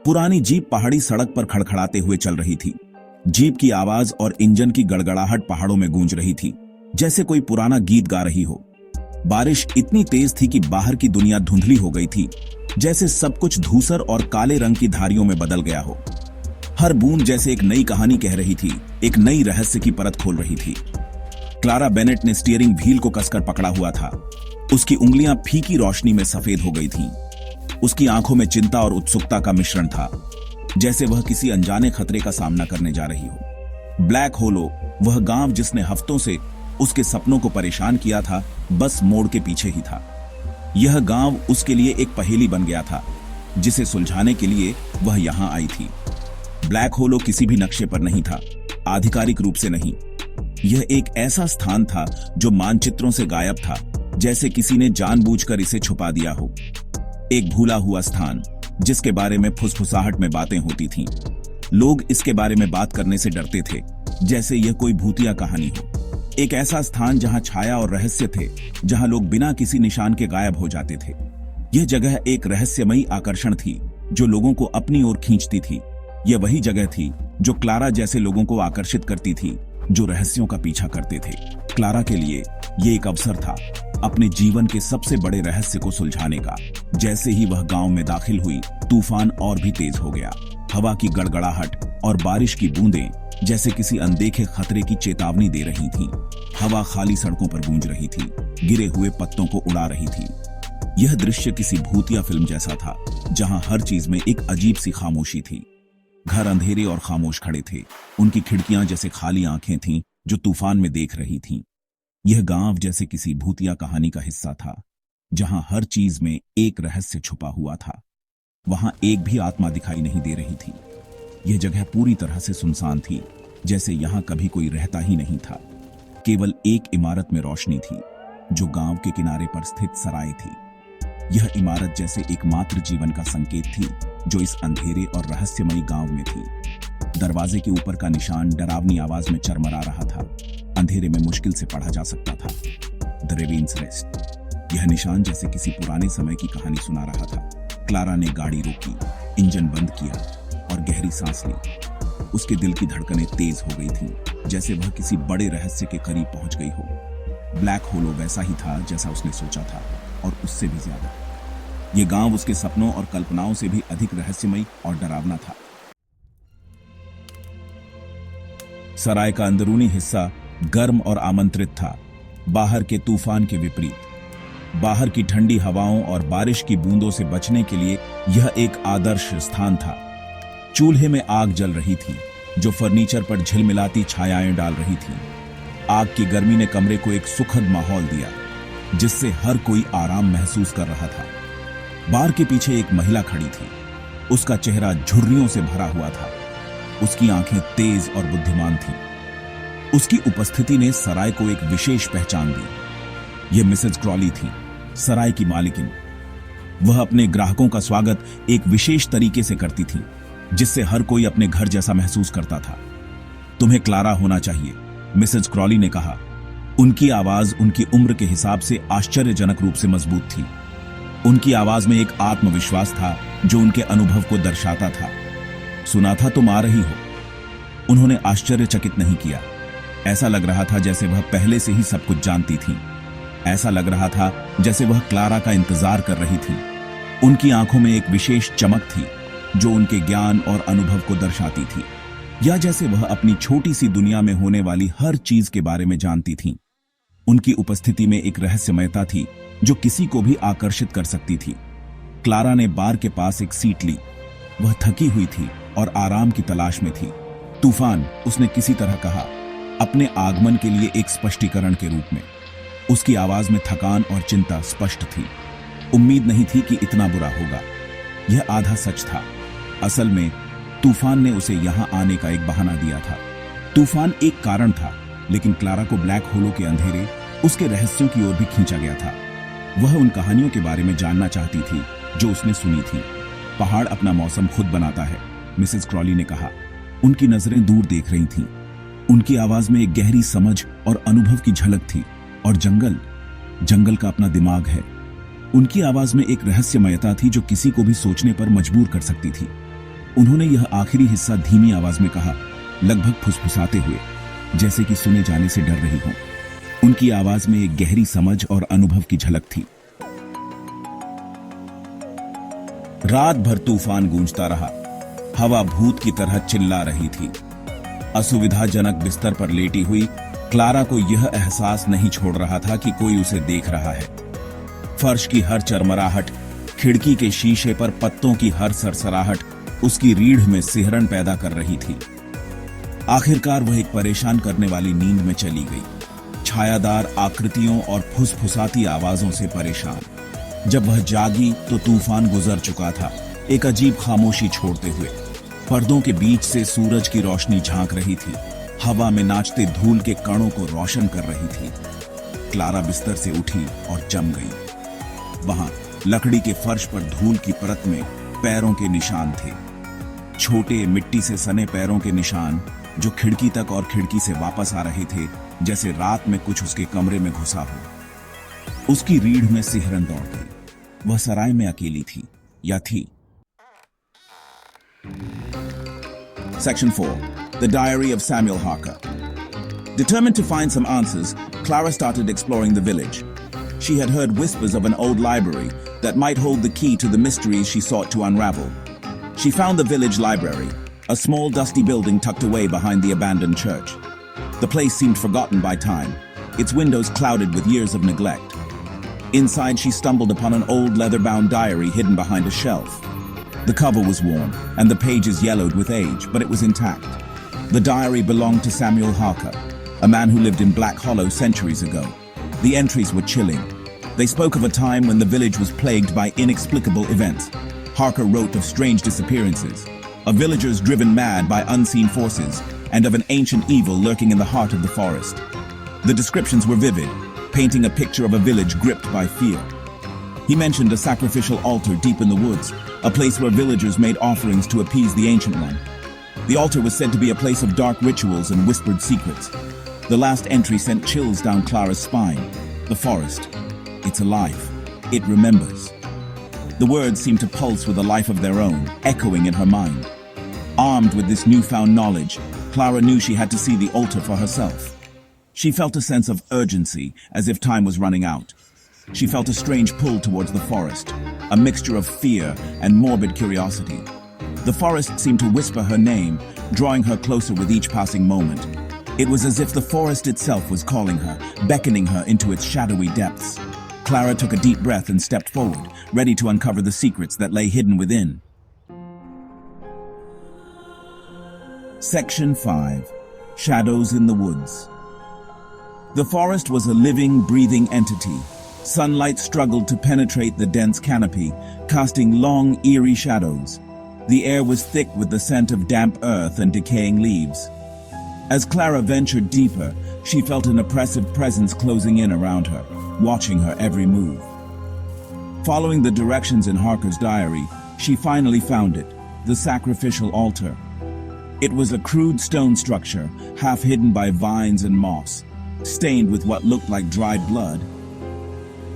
पुरानी जीप पहाड़ी सड़क पर खड़खड़ाते हुए चल रही थी। जीप की आवाज और इंजन की गड़गड़ाहट पहाड़ों में गूंज रही थी, जैसे कोई पुराना गीत गा रही हो। बारिश इतनी तेज थी कि बाहर की दुनिया धुंधली हो गई थी, जैसे सब कुछ धूसर और काले रंग की धारियों में बदल गया हो। हर बूंद जैसे एक नई कहानी कह रही थी, एक नई रहस्य की परत खोल रही थी। क्लारा बेनेट ने स्टीयरिंग व्हील को कसकर पकड़ा हुआ था। उसकी उंगलियां फीकी रोशनी में सफेद हो गई थीं। उसकी आंखों में चिंता और उत्सुकता का मिश्रण था, जैसे वह किसी अनजाने खतरे का सामना करने जा रही हो। ब्लैक होलो, वह गांव जिसने हफ्तों से उसके सपनों को परेशान किया था, बस मोड़ के पीछे ही था। यह गांव उसके लिए एक पहेली बन गया था, जिसे सुलझाने के लिए वह यहां आई थी। ब्लैक होलो किसी भी नक्शे पर नहीं था, आधिकारिक रूप से नहीं। यह एक ऐसा स्थान था जो मानचित्रों से गायब था, जैसे किसी ने जानबूझकर इसे छुपा दिया हो। एक भूला हुआ स्थान, जिसके बारे में फुसफुसाहट में बातें होती थीं। लोग इसके बारे में बात करने से डरते थे, जैसे यह कोई भूतिया कहानी हो। एक ऐसा स्थान जहां छाया और रहस्य थे, जहां लोग बिना किसी निशान के गायब हो जाते थे। यह जगह एक रहस्यमयी आकर्षण थी, जो लोगों को अपनी ओर खींचती थी। यह वही जगह थी जो क्लारा जैसे लोगों को आकर्षित करती थी, जो रहस्यों का पीछा करते थे। क्लारा के लिए यह एक अवसर था अपने जीवन के सबसे बड़े रहस्य को सुलझाने का। जैसे ही वह गांव में दाखिल हुई, तूफान और भी तेज हो गया। हवा की गड़गड़ाहट और बारिश की बूंदें जैसे किसी अनदेखे खतरे की चेतावनी दे रही थीं। हवा खाली सड़कों पर गूंज रही थी, गिरे हुए पत्तों को उड़ा रही थी। यह दृश्य किसी भूतिया फिल्म जैसा था, जहां हर चीज में एक अजीब सी खामोशी थी। घर अंधेरे और खामोश खड़े थे। उनकी खिड़कियां जैसे खाली आंखें थीं, जो तूफान में देख रही थीं। यह गांव जैसे किसी भूतिया कहानी का हिस्सा था, जहां हर चीज में एक रहस्य छुपा हुआ था। वहां एक भी आत्मा दिखाई नहीं दे रही थी। यह जगह पूरी तरह से सुनसान थी, जैसे यहां कभी कोई रहता ही नहीं था। केवल एक इमारत में रोशनी थी, जो गांव के किनारे पर स्थित सराय थी। यह इमारत जैसे एकमात्र जीवन का संकेत थी, जो इस अंधेरे और रहस्यमयी गांव में थी। दरवाजे के ऊपर का निशान डरावनी आवाज में चरमरा रहा था। अंधेरे में मुश्किल से पढ़ा जा सकता था, द रेवेन्स रेस्ट। यह निशान जैसे किसी पुराने समय की कहानी सुना रहा था। क्लारा ने गाड़ी रोकी, इंजन बंद किया और गहरी सांस ली। उसके दिल की धड़कनें तेज हो गई थीं, जैसे वह किसी बड़े रहस्य के करीब पहुंच गई हो। ब्लैक होलो वैसा ही था जैसा उसने सोचा था, और उससे भी ज्यादा। यह गांव उसके सपनों और कल्पनाओं से भी अधिक रहस्यमयी और डरावना था। सराय का अंदरूनी हिस्सा गर्म और आमंत्रित था, बाहर के तूफान के विपरीत। बाहर की ठंडी हवाओं और बारिश की बूंदों से बचने के लिए यह एक आदर्श स्थान था। चूल्हे में आग जल रही थी, जो फर्नीचर पर झिलमिलाती छायाएं डाल रही थी। आग की गर्मी ने कमरे को एक सुखद माहौल दिया, जिससे हर कोई आराम महसूस कर रहा था। बार के पीछे एक महिला खड़ी थी। उसका चेहरा झुर्रियों से भरा हुआ था। उसकी आंखें तेज और बुद्धिमान थीं। उसकी उपस्थिति ने सराय को एक विशेष पहचान दी। यह मिसेज क्रॉली थी, सराय की मालिकिन। वह अपने ग्राहकों का स्वागत एक विशेष तरीके से करती थी, जिससे हर कोई अपने घर जैसा महसूस करता था। तुम्हें क्लारा होना चाहिए, मिसेज क्रॉली ने कहा। उनकी आवाज उनकी उम्र के हिसाब से आश्चर्यजनक रूप से मजबूत थी। उनकी आवाज में एक आत्मविश्वास था, जो उनके अनुभव को दर्शाता था। सुना था तुम आ रही हो। उन्होंने आश्चर्यचकित नहीं किया। ऐसा लग रहा था जैसे वह पहले से ही सब कुछ जानती थी। ऐसा लग रहा था जैसे वह क्लारा का इंतजार कर रही थी। उनकी आंखों में एक विशेष चमक थी, जो उनके ज्ञान और अनुभव को दर्शाती थी, या जैसे वह अपनी छोटी सी दुनिया में होने वाली हर चीज के बारे में जानती थी। उनकी उपस्थिति में एक रहस्यमयता थी, जो किसी को भी आकर्षित कर सकती थी। क्लारा ने बार के पास एक सीट ली। वह थकी हुई थी और आराम की तलाश में थी। तूफान, उसने किसी तरह कहा, अपने आगमन के लिए एक स्पष्टीकरण के रूप में। उसकी आवाज में थकान और चिंता स्पष्ट थी। उम्मीद नहीं थी कि इतना बुरा होगा। यह आधा सच था। असल में तूफान ने उसे यहां आने का एक बहाना दिया था। तूफान एक कारण था, लेकिन क्लारा को ब्लैक होलो के अंधेरे, उसके रहस्यों की ओर भी खींचा गया था। वह उन कहानियों के बारे में जानना चाहती थी जो उसने सुनी थी। पहाड़ अपना मौसम खुद बनाता है, मिसेस क्रॉली ने कहा। उनकी नजरें दूर देख रही थीं। उनकी आवाज में एक गहरी समझ और अनुभव की झलक थी। और जंगल का अपना दिमाग है। उनकी आवाज में एक रहस्यमयता थी, जो किसी को भी सोचने पर मजबूर कर सकती थी। उन्होंने यह आखिरी हिस्सा धीमी आवाज में कहा, लगभग फुसफुसाते हुए, जैसे कि सुने जाने से डर रही हों। उनकी आवाज में एक गहरी समझ और अनुभव की झलक थी। रात भर तूफान गूंजता रहा। हवा भूत की तरह चिल्ला रही थी। असुविधाजनक बिस्तर पर लेटी हुई क्लारा को यह एहसास नहीं छोड़ रहा था कि कोई उसे देख रहा है। फर्श की हर चरमराहट, खिड़की के शीशे पर पत्तों की हर सरसराहट उसकी रीढ़ में सिहरन पैदा कर रही थी। आखिरकार वह एक परेशान करने वाली नींद में चली गई, छायादार आकृतियों और फुसफुसाती आवाजों से परेशान। जब वह जागी तो तूफान गुजर चुका था, एक अजीब खामोशी छोड़ते हुए। पर्दों के बीच से सूरज की रोशनी झांक रही थी, हवा में नाचते धूल के कणों को रोशन कर रही थी। क्लारा बिस्तर से उठी और जम गई। वहां लकड़ी के फर्श पर धूल की परत में पैरों के निशान थे, छोटे मिट्टी से सने पैरों के निशान जो खिड़की तक और खिड़की से वापस आ रहे थे, जैसे रात में कुछ उसके कमरे में घुसा हो। उसकी रीढ़ में सिहरन दौड़ गई। वह सराय में अकेली थी या थी? Section 4. The Diary of Samuel Harker. Determined to find some answers, Clara started exploring the village. She had heard whispers of an old library that might hold the key to the mysteries she sought to unravel. She found the village library, a small dusty building tucked away behind the abandoned church. The place seemed forgotten by time, its windows clouded with years of neglect. Inside, she stumbled upon an old leather-bound diary hidden behind a shelf. The cover was worn, and the pages yellowed with age, but it was intact. The diary belonged to Samuel Harker, a man who lived in Black Hollow centuries ago. The entries were chilling. They spoke of a time when the village was plagued by inexplicable events. Harker wrote of strange disappearances, of villagers driven mad by unseen forces, and of an ancient evil lurking in the heart of the forest. The descriptions were vivid, painting a picture of a village gripped by fear. He mentioned a sacrificial altar deep in the woods, a place where villagers made offerings to appease the Ancient One. The altar was said to be a place of dark rituals and whispered secrets. The last entry sent chills down Clara's spine. The forest. It's alive. It remembers. The words seemed to pulse with a life of their own, echoing in her mind. Armed with this newfound knowledge, Clara knew she had to see the altar for herself. She felt a sense of urgency, as if time was running out. She felt a strange pull towards the forest, a mixture of fear and morbid curiosity. The forest seemed to whisper her name, drawing her closer with each passing moment. It was as if the forest itself was calling her, beckoning her into its shadowy depths. Clara took a deep breath and stepped forward, ready to uncover the secrets that lay hidden within. Section 5. Shadows in the Woods. The forest was a living, breathing entity. Sunlight struggled to penetrate the dense canopy, casting long, eerie shadows. The air was thick with the scent of damp earth and decaying leaves. As Clara ventured deeper, she felt an oppressive presence closing in around her, watching her every move. Following the directions in Harker's diary, she finally found it, the sacrificial altar. It was a crude stone structure, half hidden by vines and moss, stained with what looked like dried blood.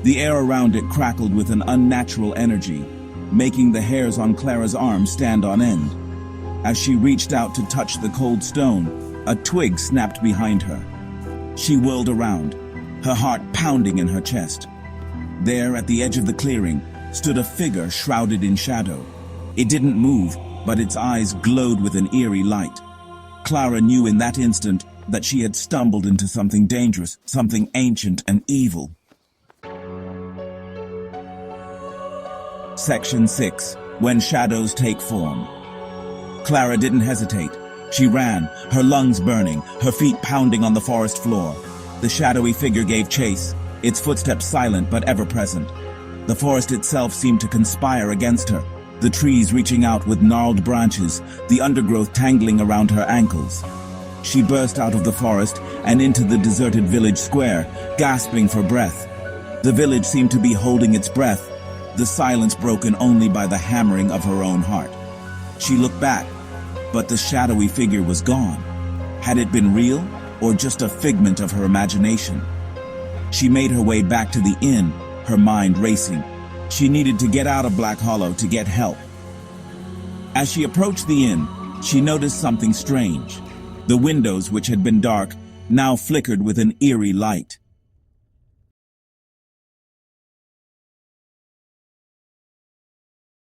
The air around it crackled with an unnatural energy, making the hairs on Clara's arms stand on end. As she reached out to touch the cold stone, a twig snapped behind her. She whirled around, her heart pounding in her chest. There, at the edge of the clearing, stood a figure shrouded in shadow. It didn't move, but its eyes glowed with an eerie light. Clara knew in that instant that she had stumbled into something dangerous, something ancient and evil. Section 6. When Shadows Take Form. Clara didn't hesitate. She ran, her lungs burning, her feet pounding on the forest floor. The shadowy figure gave chase, its footsteps silent but ever present. The forest itself seemed to conspire against her, the trees reaching out with gnarled branches, the undergrowth tangling around her ankles. She burst out of the forest and into the deserted village square, gasping for breath. The village seemed to be holding its breath, the silence broken only by the hammering of her own heart. She looked back, but the shadowy figure was gone. Had it been real, or just a figment of her imagination? She made her way back to the inn, her mind racing. She needed to get out of Black Hollow to get help. As she approached the inn, she noticed something strange. The windows, which had been dark, now flickered with an eerie light.